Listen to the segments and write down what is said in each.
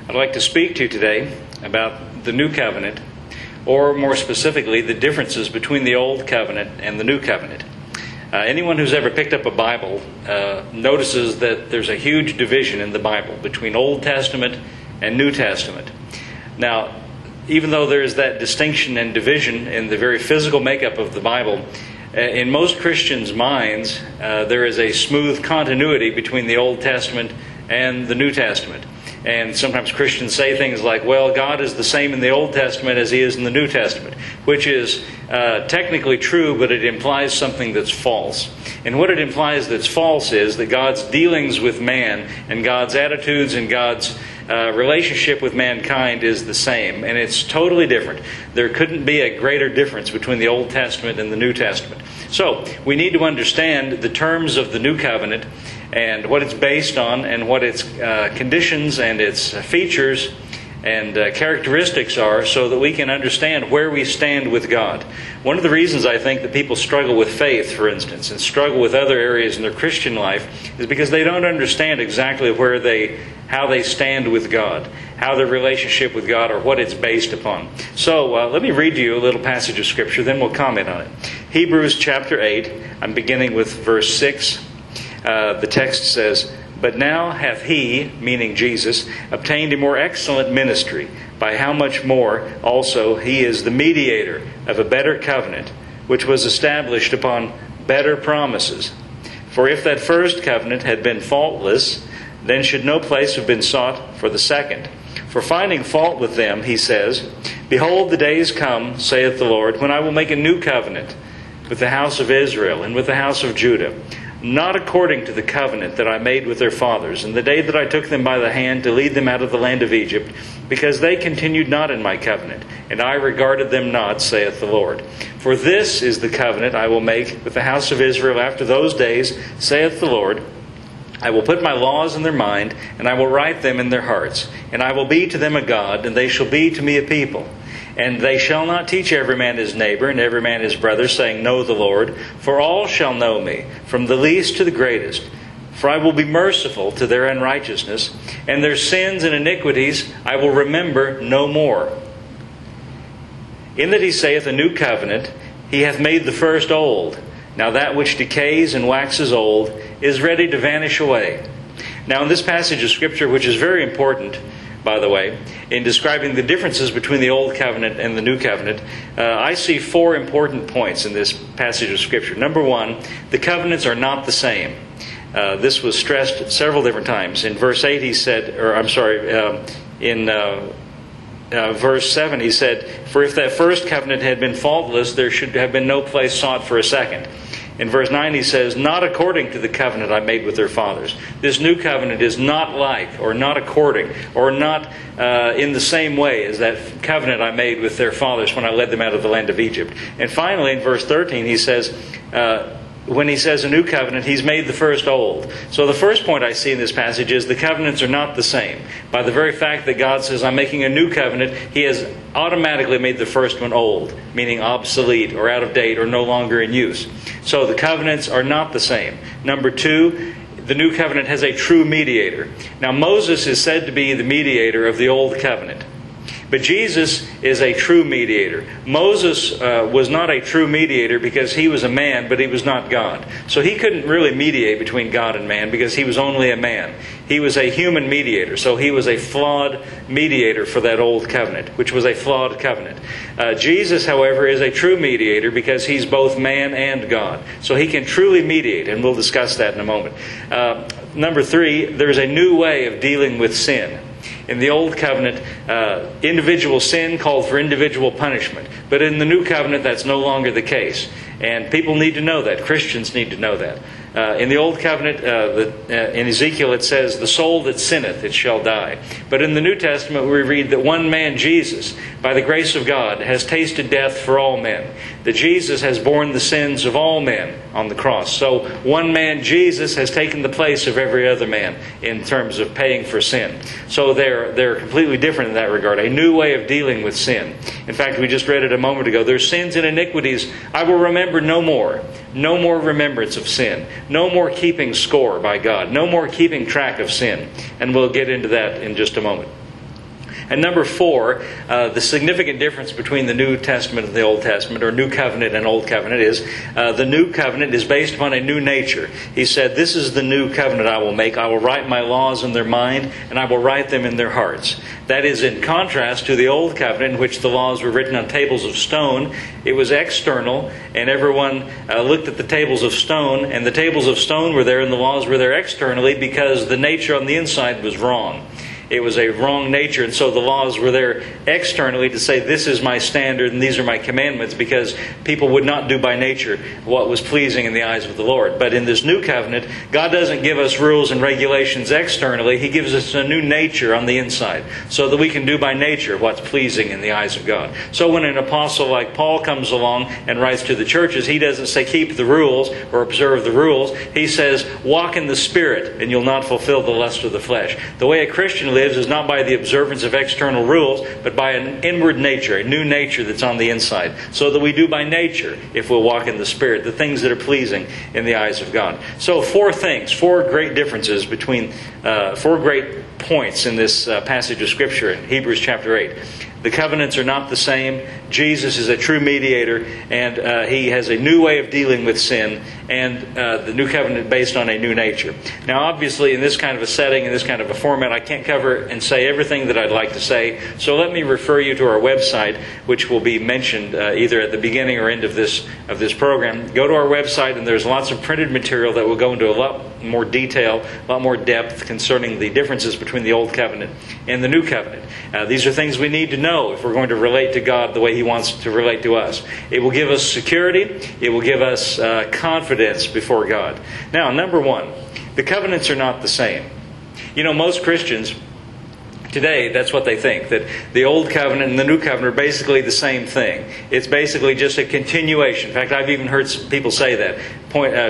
I'd like to speak to you today about the New Covenant, or more specifically, the differences between the Old Covenant and the New Covenant. Anyone who's ever picked up a Bible notices that there's a huge division in the Bible between Old Testament and New Testament. Now, even though there is that distinction and division in the very physical makeup of the Bible, in most Christians' minds, there is a smooth continuity between the Old Testament and the New Testament. And sometimes Christians say things like, well, God is the same in the Old Testament as He is in the New Testament, which is technically true, but it implies something that's false. And what it implies that's false is that God's dealings with man and God's attitudes and God's relationship with mankind is the same, and it's totally different. There couldn't be a greater difference between the Old Testament and the New Testament. So, we need to understand the terms of the New Covenant and what it's based on and what its conditions and its features and characteristics are, so that we can understand where we stand with God. One of the reasons I think that people struggle with faith, for instance, and struggle with other areas in their Christian life is because they don't understand exactly how they stand with God, how their relationship with God, or what it's based upon. So let me read to you a little passage of Scripture, then we'll comment on it. Hebrews chapter 8, I'm beginning with verse 6. The text says, "But now hath He," meaning Jesus, "obtained a more excellent ministry, by how much more also He is the mediator of a better covenant, which was established upon better promises. For if that first covenant had been faultless, then should no place have been sought for the second. For finding fault with them, He says, Behold, the days come, saith the Lord, when I will make a new covenant with the house of Israel and with the house of Judah, not according to the covenant that I made with their fathers, in the day that I took them by the hand to lead them out of the land of Egypt, because they continued not in my covenant, and I regarded them not, saith the Lord. For this is the covenant I will make with the house of Israel after those days, saith the Lord. I will put my laws in their mind, and I will write them in their hearts. And I will be to them a God, and they shall be to me a people. And they shall not teach every man his neighbor, and every man his brother, saying, Know the Lord. For all shall know me, from the least to the greatest. For I will be merciful to their unrighteousness, and their sins and iniquities I will remember no more. In that He saith a new covenant, He hath made the first old. Now that which decays and waxes old is ready to vanish away. Now in this passage of Scripture, which is very important, by the way, in describing the differences between the Old Covenant and the New Covenant, I see four important points in this passage of Scripture. Number one, the covenants are not the same. This was stressed several different times. In verse 8 he said, verse 7 he said, For if that first covenant had been faultless, there should have been no place sought for a second. In verse 9 he says, Not according to the covenant I made with their fathers. This new covenant is not like, or not according, or not in the same way as that covenant I made with their fathers when I led them out of the land of Egypt. And finally, in verse 13 he says, when he says a new covenant, He's made the first old. So the first point I see in this passage is the covenants are not the same. By the very fact that God says, I'm making a new covenant, He has automatically made the first one old, meaning obsolete or out of date or no longer in use. So the covenants are not the same. Number two, the new covenant has a true mediator. Now Moses is said to be the mediator of the old covenant. But Jesus is a true mediator. Moses was not a true mediator because he was a man, but he was not God. So he couldn't really mediate between God and man because he was only a man. He was a human mediator, so he was a flawed mediator for that old covenant, which was a flawed covenant. Jesus, however, is a true mediator because He's both man and God. So He can truly mediate, and we'll discuss that in a moment. Number three, there's a new way of dealing with sin. In the Old Covenant, individual sin called for individual punishment. But in the New Covenant, that's no longer the case. And people need to know that. Christians need to know that. In the Old Covenant, in Ezekiel it says, The soul that sinneth, it shall die. But in the New Testament we read that one man, Jesus, by the grace of God, has tasted death for all men. That Jesus has borne the sins of all men on the cross. So one man, Jesus, has taken the place of every other man in terms of paying for sin. So they're completely different in that regard. A new way of dealing with sin. In fact, we just read it a moment ago. Their sins and iniquities I will remember no more. No more remembrance of sin. No more keeping score by God. No more keeping track of sin. And we'll get into that in just a moment. And number 4, the significant difference between the New Testament and the Old Testament, or New Covenant and Old Covenant, is the New Covenant is based upon a new nature. He said, "This is the new covenant I will make. I will write my laws in their mind, and I will write them in their hearts." That is in contrast to the Old Covenant, in which the laws were written on tables of stone. It was external, and everyone looked at the tables of stone, and the tables of stone were there, and the laws were there externally, because the nature on the inside was wrong. It was a wrong nature, and so the laws were there externally to say, "This is my standard and these are my commandments," because people would not do by nature what was pleasing in the eyes of the Lord. But in this new covenant, God doesn't give us rules and regulations externally. He gives us a new nature on the inside, so that we can do by nature what's pleasing in the eyes of God. So when an apostle like Paul comes along and writes to the churches, he doesn't say keep the rules or observe the rules. He says walk in the Spirit and you'll not fulfill the lust of the flesh. The way a Christian lives is not by the observance of external rules, but by an inward nature, a new nature that's on the inside. So that we do by nature, if we'll walk in the Spirit, the things that are pleasing in the eyes of God. So 4 things, 4 great differences between, 4 great points in this passage of Scripture in Hebrews chapter 8. The covenants are not the same. Jesus is a true mediator, and He has a new way of dealing with sin, and the new covenant based on a new nature. Now, obviously, in this kind of a setting, in this kind of a format, I can't cover and say everything that I'd like to say, so let me refer you to our website, which will be mentioned either at the beginning or end of this program. Go to our website, and there's lots of printed material that will go into a lot more detail, a lot more depth concerning the differences between the Old Covenant and the New Covenant. These are things we need to know if we're going to relate to God the way He wants to relate to us. It will give us security. It will give us confidence before God. Now, number 1, the covenants are not the same. You know, most Christians today, that's what they think, that the Old Covenant and the New Covenant are basically the same thing. It's basically just a continuation. In fact, I've even heard some people say that,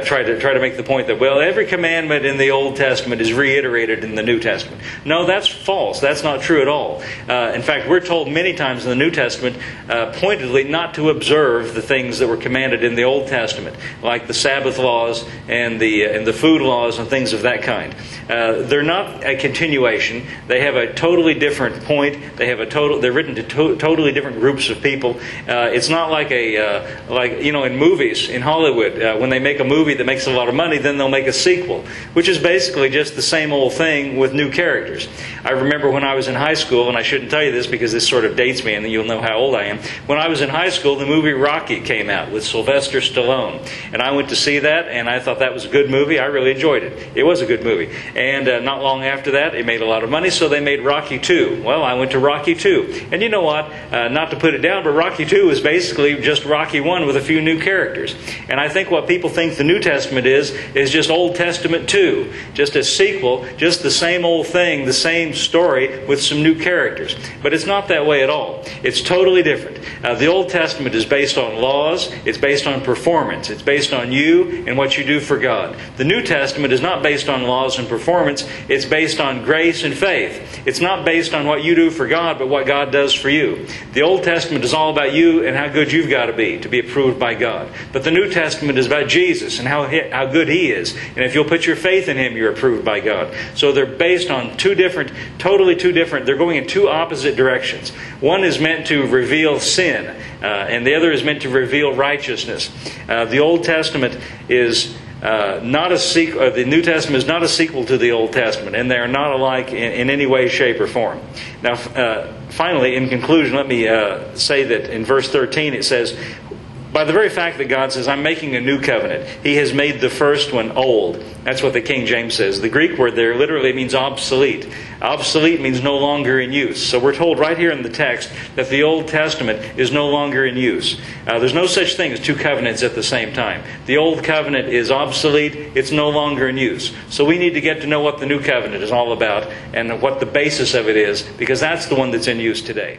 try to make the point that, well, every commandment in the Old Testament is reiterated in the New Testament. No, that's false. That's not true at all. In fact, we're told many times in the New Testament, pointedly, not to observe the things that were commanded in the Old Testament, like the Sabbath laws and the food laws and things of that kind. They're not a continuation. They have a totally different point. They're written to totally different groups of people. It's not like in movies in Hollywood, when they make a movie that makes a lot of money, then they'll make a sequel, which is basically just the same old thing with new characters. I remember when I was in high school, and I shouldn't tell you this because this sort of dates me and you'll know how old I am. When I was in high school, the movie Rocky came out with Sylvester Stallone, and I went to see that, and I thought that was a good movie. I really enjoyed it. It was a good movie. And not long after that, it made a lot of money, so they made Rocky 2. Well, I went to Rocky 2. And you know what? Not to put it down, but Rocky 2 is basically just Rocky 1 with a few new characters. And I think what people think the New Testament is just Old Testament 2. Just a sequel, just the same old thing, the same story with some new characters. But it's not that way at all. It's totally different. The Old Testament is based on laws. It's based on performance. It's based on you and what you do for God. The New Testament is not based on laws and performance. It's based on grace and faith. It's not based on what you do for God, but what God does for you. The Old Testament is all about you and how good you've got to be approved by God. But the New Testament is about Jesus and how good He is. And if you'll put your faith in Him, you're approved by God. So they're based on totally two different, they're going in two opposite directions. One is meant to reveal sin, and the other is meant to reveal righteousness. The Old Testament is not a sequel. The New Testament is not a sequel to the Old Testament, and they are not alike in any way, shape, or form. Now, finally, in conclusion, let me say that in verse 13 it says, by the very fact that God says, I'm making a new covenant, He has made the first one old. That's what the King James says. The Greek word there literally means obsolete. Obsolete means no longer in use. So we're told right here in the text that the Old Testament is no longer in use. There's no such thing as two covenants at the same time. The Old Covenant is obsolete. It's no longer in use. So we need to get to know what the New Covenant is all about and what the basis of it is, because that's the one that's in use today.